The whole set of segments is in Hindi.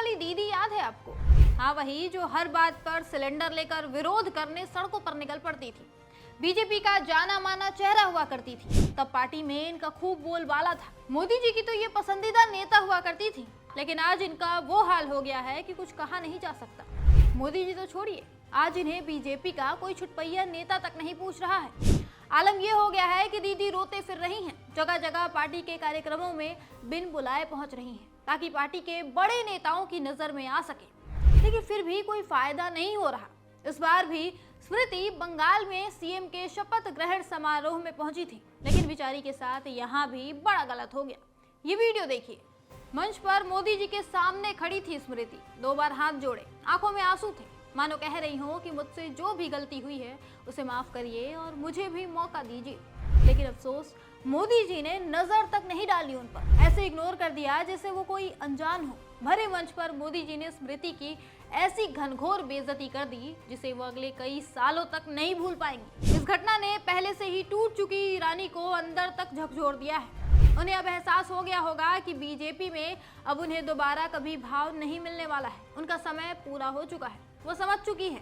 वाली दीदी याद है आपको? हाँ, वही जो हर बात पर सिलेंडर लेकर विरोध करने सड़कों पर निकल पड़ती थी। बीजेपी का जाना माना चेहरा हुआ करती थी। तब पार्टी में इनका खूब बोलबाला था। मोदी जी की तो ये पसंदीदा नेता हुआ करती थी, लेकिन आज इनका वो हाल हो गया है कि कुछ कहा नहीं जा सकता। मोदी जी तो छोड़िए, आज इन्हें बीजेपी का कोई छुटपैया नेता तक नहीं पूछ रहा है। आलम यह हो गया है कि दीदी रोते फिर रही हैं, जगह जगह पार्टी के कार्यक्रमों में बिन बुलाए पहुंच रही हैं, ताकि पार्टी के बड़े नेताओं की नजर में आ सके। लेकिन फिर भी कोई फायदा नहीं हो रहा। इस बार भी स्मृति बंगाल में सीएम के शपथ ग्रहण समारोह में पहुंची थी, लेकिन बेचारी के साथ यहाँ भी बड़ा गलत हो गया। ये वीडियो देखिए। मंच पर मोदी जी के सामने खड़ी थी स्मृति, 2 बार हाथ जोड़े, आंखों में आंसू थे, मानो कह रही हो कि मुझसे जो भी गलती हुई है उसे माफ करिए और मुझे भी मौका दीजिए। लेकिन अफसोस, मोदी जी ने नजर तक नहीं डाली उन पर, ऐसे इग्नोर कर दिया जैसे वो कोई अनजान हो। भरे मंच पर मोदी जी ने स्मृति की ऐसी घनघोर बेइज्जती कर दी जिसे वो अगले कई सालों तक नहीं भूल पाएंगी। इस घटना ने पहले से ही टूट चुकी ईरानी को अंदर तक झकझोर दिया है। उन्हें अब एहसास हो गया होगा कि बीजेपी में अब उन्हें दोबारा कभी भाव नहीं मिलने वाला है। उनका समय पूरा हो चुका है। वो समझ चुकी है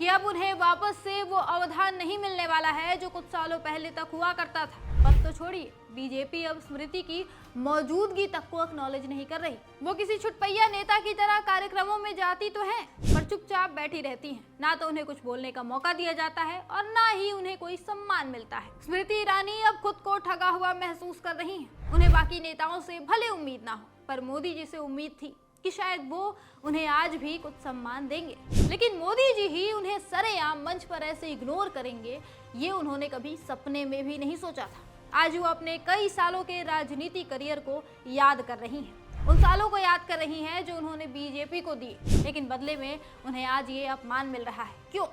कि अब उन्हें वापस से वो अवधान नहीं मिलने वाला है जो कुछ सालों पहले तक हुआ करता था। बस तो छोड़िए, बीजेपी अब स्मृति की मौजूदगी तक को एक्नॉलेज नहीं कर रही। वो किसी छुटपैया नेता की तरह कार्यक्रमों में जाती तो हैं, पर चुपचाप बैठी रहती हैं। ना तो उन्हें कुछ बोलने का मौका दिया जाता है और ना ही उन्हें कोई सम्मान मिलता है। स्मृति ईरानी अब खुद को ठगा हुआ महसूस कर रही हैं। उन्हें बाकी नेताओं से भले उम्मीद ना हो, पर मोदी जी से उम्मीद थी कि शायद वो उन्हें आज भी कुछ सम्मान देंगे। लेकिन मोदी जी ही उन्हें सरेआम मंच पर ऐसे इग्नोर करेंगे, ये उन्होंने कभी सपने में भी नहीं सोचा था। आज वो अपने कई सालों के राजनीति करियर को याद कर रही हैं। उन सालों को याद कर रही हैं जो उन्होंने बीजेपी को दिए, लेकिन बदले में उन्हें आज ये अपमान मिल रहा है। क्यों?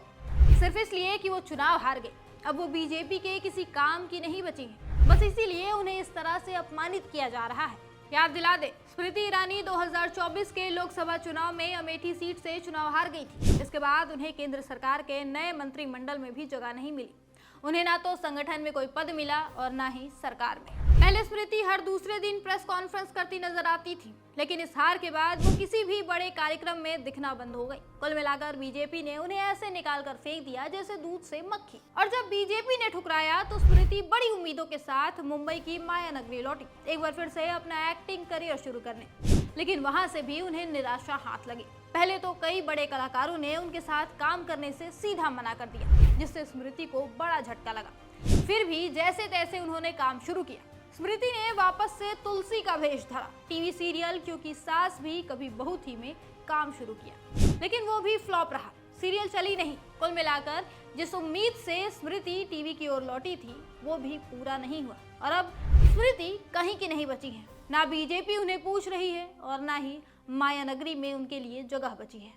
सिर्फ इसलिए कि वो चुनाव हार गए। अब वो बीजेपी के किसी काम की नहीं बची हैं। बस इसीलिए उन्हें इस तरह से अपमानित किया जा रहा है। याद दिला दे, स्मृति ईरानी 2024 के लोकसभा चुनाव में अमेठी सीट से चुनाव हार गई थी। इसके बाद उन्हें केंद्र सरकार के नए मंत्रिमंडल में भी जगह नहीं मिली। उन्हें ना तो संगठन में कोई पद मिला और ना ही सरकार में। पहले स्मृति हर दूसरे दिन प्रेस कॉन्फ्रेंस करती नजर आती थी, लेकिन इस हार के बाद वो किसी भी बड़े कार्यक्रम में दिखना बंद हो गई। कुल मिलाकर बीजेपी ने उन्हें ऐसे निकाल कर फेंक दिया जैसे दूध से मक्खी। और जब बीजेपी ने ठुकराया तो स्मृति बड़ी उम्मीदों के साथ मुंबई की माया नगरी लौटी, एक बार फिर से अपना एक्टिंग करियर शुरू करने। लेकिन वहां से भी उन्हें निराशा हाथ लगी। पहले तो कई बड़े कलाकारों ने उनके साथ काम करने से सीधा मना कर दिया, जिससे स्मृति को बड़ा झटका लगा। फिर भी जैसे तैसे उन्होंने काम शुरू किया। स्मृति ने वापस से तुलसी का भेष धरा, टीवी सीरियल क्योंकि सास भी कभी बहू थी में काम शुरू किया, लेकिन वो भी फ्लॉप रहा। सीरियल चली नहीं। कुल मिलाकर जिस उम्मीद से स्मृति टीवी की ओर लौटी थी वो भी पूरा नहीं हुआ और अब स्मृति कहीं की नहीं बची है। ना बीजेपी उन्हें पूछ रही है और ना ही माया नगरी में उनके लिए जगह बची है।